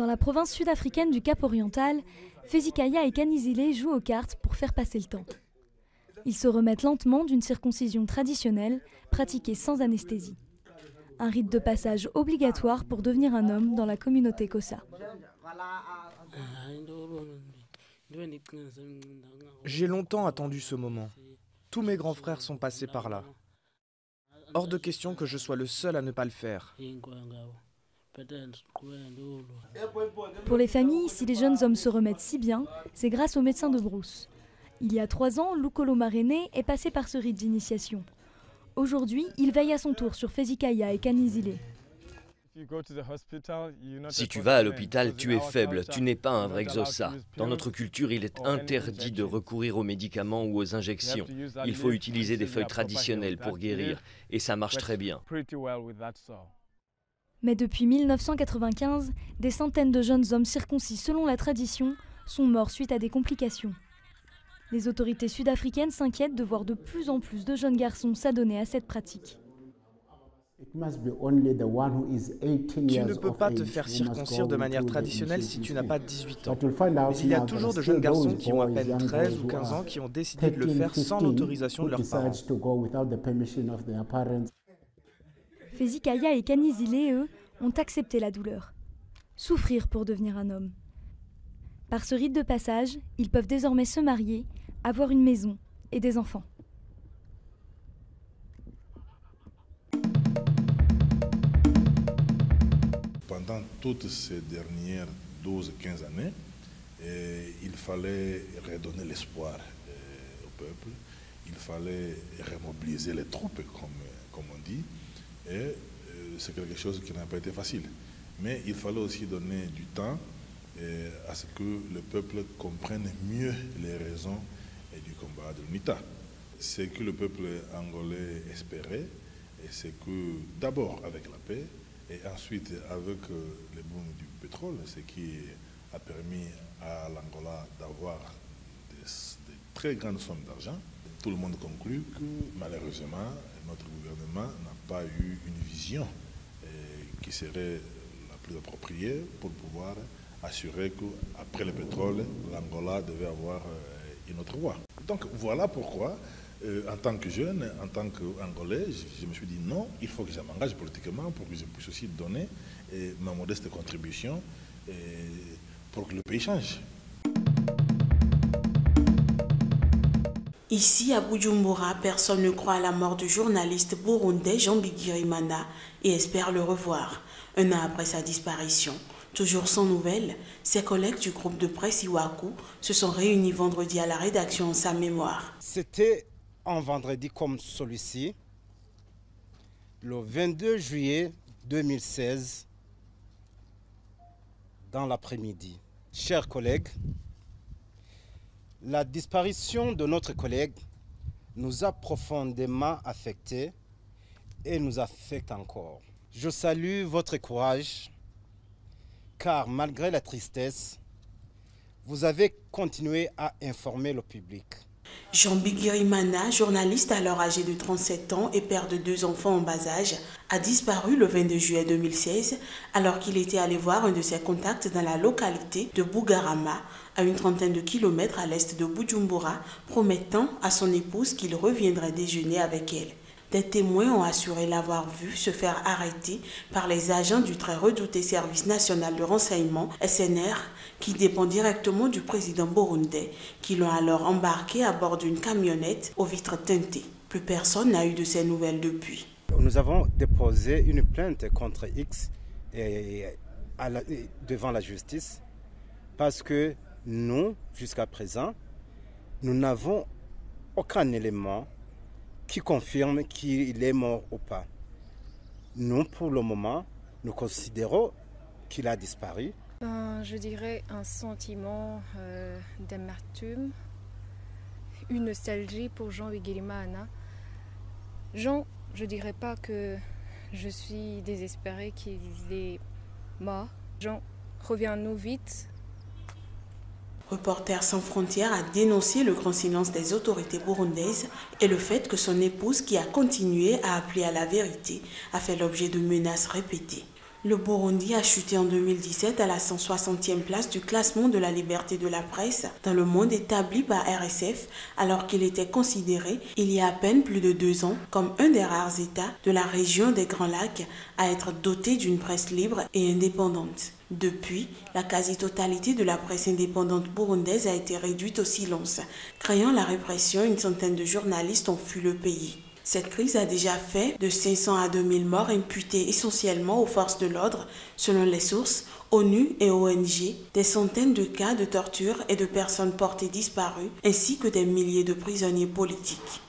Dans la province sud-africaine du Cap-Oriental, Fezikaya et Kanizile jouent aux cartes pour faire passer le temps. Ils se remettent lentement d'une circoncision traditionnelle pratiquée sans anesthésie. Un rite de passage obligatoire pour devenir un homme dans la communauté Xhosa. J'ai longtemps attendu ce moment. Tous mes grands frères sont passés par là. Hors de question que je sois le seul à ne pas le faire. Pour les familles, si les jeunes hommes se remettent si bien, c'est grâce au médecin de brousse. Il y a 3 ans, Lukolo Marene est passé par ce rite d'initiation. Aujourd'hui, il veille à son tour sur Fezikaya et Kanizile. Si tu vas à l'hôpital, tu es faible, tu n'es pas un vrai Xhosa. Dans notre culture, il est interdit de recourir aux médicaments ou aux injections. Il faut utiliser des feuilles traditionnelles pour guérir, et ça marche très bien. Mais depuis 1995, des centaines de jeunes hommes circoncis selon la tradition sont morts suite à des complications. Les autorités sud-africaines s'inquiètent de voir de plus en plus de jeunes garçons s'adonner à cette pratique. Tu ne peux pas te faire circoncire de manière traditionnelle si tu n'as pas 18 ans. Mais il y a toujours de jeunes garçons qui ont à peine 13 ou 15 ans qui ont décidé de le faire sans l'autorisation de leurs parents. Fezikaya et Kanizile, eux, ont accepté la douleur. Souffrir pour devenir un homme. Par ce rite de passage, ils peuvent désormais se marier, avoir une maison et des enfants. Pendant toutes ces dernières 12-15 années, il fallait redonner l'espoir au peuple, il fallait remobiliser les troupes, comme on dit, et c'est quelque chose qui n'a pas été facile. Mais il fallait aussi donner du temps à ce que le peuple comprenne mieux les raisons du combat de l'UNITA. Ce que le peuple angolais espérait, c'est que d'abord avec la paix, et ensuite avec le boom du pétrole, ce qui a permis à l'Angola d'avoir des très grandes sommes d'argent, tout le monde conclut que malheureusement notre gouvernement n'a pas eu une vision qui serait la plus appropriée pour pouvoir assurer qu'après le pétrole, l'Angola devait avoir une autre voie. Donc voilà pourquoi, en tant que jeune, en tant qu'Angolais, je me suis dit non, il faut que je m'engage politiquement pour que je puisse aussi donner ma modeste contribution pour que le pays change. Ici, à Bujumbura, personne ne croit à la mort du journaliste burundais Jean Bigirimana et espère le revoir. 1 an après sa disparition, toujours sans nouvelles, ses collègues du groupe de presse Iwaku se sont réunis vendredi à la rédaction en sa mémoire. C'était un vendredi comme celui-ci, le 22 juillet 2016, dans l'après-midi. Chers collègues, la disparition de notre collègue nous a profondément affectés et nous affecte encore. Je salue votre courage, car malgré la tristesse, vous avez continué à informer le public. Jean Bigirimana, journaliste alors âgé de 37 ans et père de 2 enfants en bas âge, a disparu le 22 juillet 2016 alors qu'il était allé voir un de ses contacts dans la localité de Bugarama, à une trentaine de kilomètres à l'est de Bujumbura, promettant à son épouse qu'il reviendrait déjeuner avec elle. Des témoins ont assuré l'avoir vu se faire arrêter par les agents du très redouté Service national de renseignement, SNR, qui dépend directement du président burundais, qui l'ont alors embarqué à bord d'une camionnette aux vitres teintées. Plus personne n'a eu de ces nouvelles depuis. Nous avons déposé une plainte contre X devant la justice parce que nous, jusqu'à présent, nous n'avons aucun élément qui confirme qu'il est mort ou pas. Nous, pour le moment, nous considérons qu'il a disparu. Je dirais un sentiment d'amertume, une nostalgie pour Jean Bigirimana. Jean, je ne dirais pas que je suis désespérée qu'il est mort. Jean, reviens-nous vite. Reporters sans frontières a dénoncé le grand silence des autorités burundaises et le fait que son épouse, qui a continué à appeler à la vérité, a fait l'objet de menaces répétées. Le Burundi a chuté en 2017 à la 160e place du classement de la liberté de la presse dans le monde établi par RSF, alors qu'il était considéré, il y a à peine plus de 2 ans, comme un des rares États de la région des Grands Lacs à être doté d'une presse libre et indépendante. Depuis, la quasi-totalité de la presse indépendante burundaise a été réduite au silence. Craignant la répression, une centaine de journalistes ont fui le pays. Cette crise a déjà fait de 500 à 2000 morts imputés essentiellement aux forces de l'ordre, selon les sources, ONU et ONG, des centaines de cas de torture et de personnes portées disparues, ainsi que des milliers de prisonniers politiques.